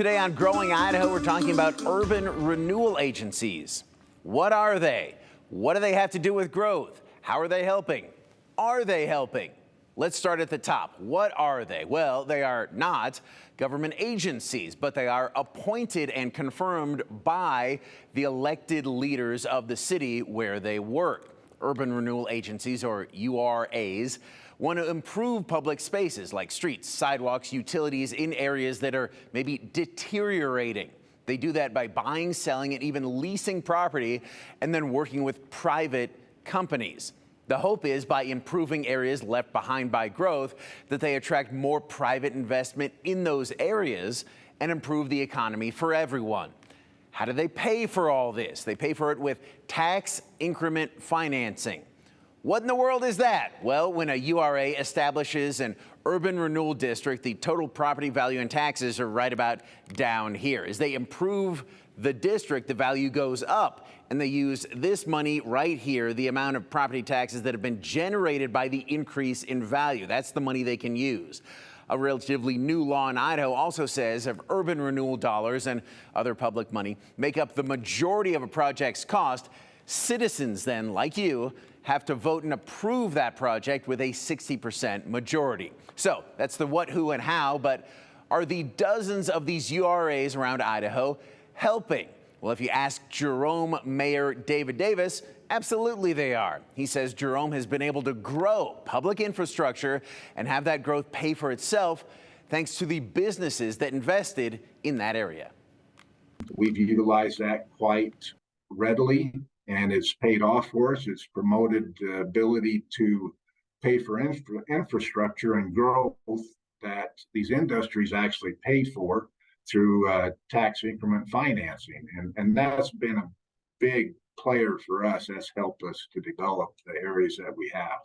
Today on Growing Idaho, we're talking about urban renewal agencies. What are they? What do they have to do with growth? How are they helping? Are they helping? Let's start at the top. What are they? Well, they are not government agencies, but they are appointed and confirmed by the elected leaders of the city where they work. Urban renewal agencies, or URAs, want to improve public spaces like streets, sidewalks, utilities in areas that are maybe deteriorating. They do that by buying, selling, and even leasing property and then working with private companies. The hope is by improving areas left behind by growth that they attract more private investment in those areas and improve the economy for everyone. How do they pay for all this? They pay for it with tax increment financing. What in the world is that? Well, when a URA establishes an urban renewal district, the total property value and taxes are right about down here. As they improve the district, the value goes up, and they use this money right here, the amount of property taxes that have been generated by the increase in value. That's the money they can use. A relatively new law in Idaho also says if urban renewal dollars and other public money make up the majority of a project's cost, citizens then, like you, have to vote and approve that project with a 60% majority. So that's the what, who, and how, but are the dozens of these URAs around Idaho helping? Well, if you ask Jerome Mayor David Davis, absolutely they are. He says Jerome has been able to grow public infrastructure and have that growth pay for itself thanks to the businesses that invested in that area. We've utilized that quite readily, and it's paid off for us. It's promoted the ability to pay for infrastructure and growth that these industries actually pay for through tax increment financing. And that's been a big player for us. That's helped us to develop the areas that we have.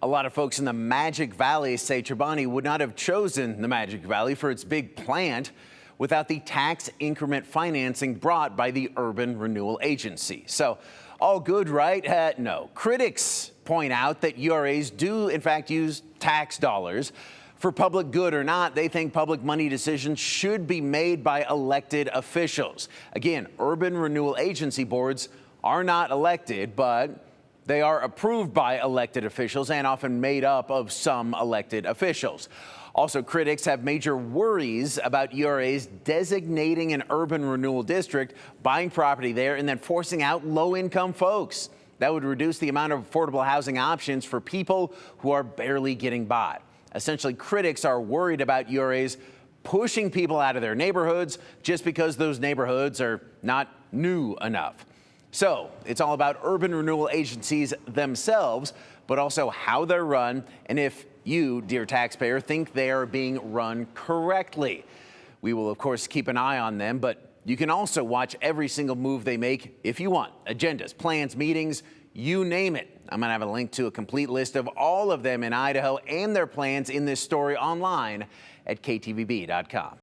A lot of folks in the Magic Valley say Chobani would not have chosen the Magic Valley for its big plant without the tax increment financing brought by the Urban Renewal Agency. So all good, right? No. Critics point out that URAs do, in fact, use tax dollars. For public good or not, they think public money decisions should be made by elected officials. Again, urban renewal agency boards are not elected, but they are approved by elected officials and often made up of some elected officials. Also, critics have major worries about URAs designating an urban renewal district, buying property there, and then forcing out low-income folks. That would reduce the amount of affordable housing options for people who are barely getting by. Essentially, critics are worried about URAs pushing people out of their neighborhoods just because those neighborhoods are not new enough. So it's all about urban renewal agencies themselves, but also how they're run and if you, dear taxpayer, think they are being run correctly. We will, of course, keep an eye on them, but you can also watch every single move they make if you want. Agendas, plans, meetings, you name it. I'm going to have a link to a complete list of all of them in Idaho and their plans in this story online at ktvb.com.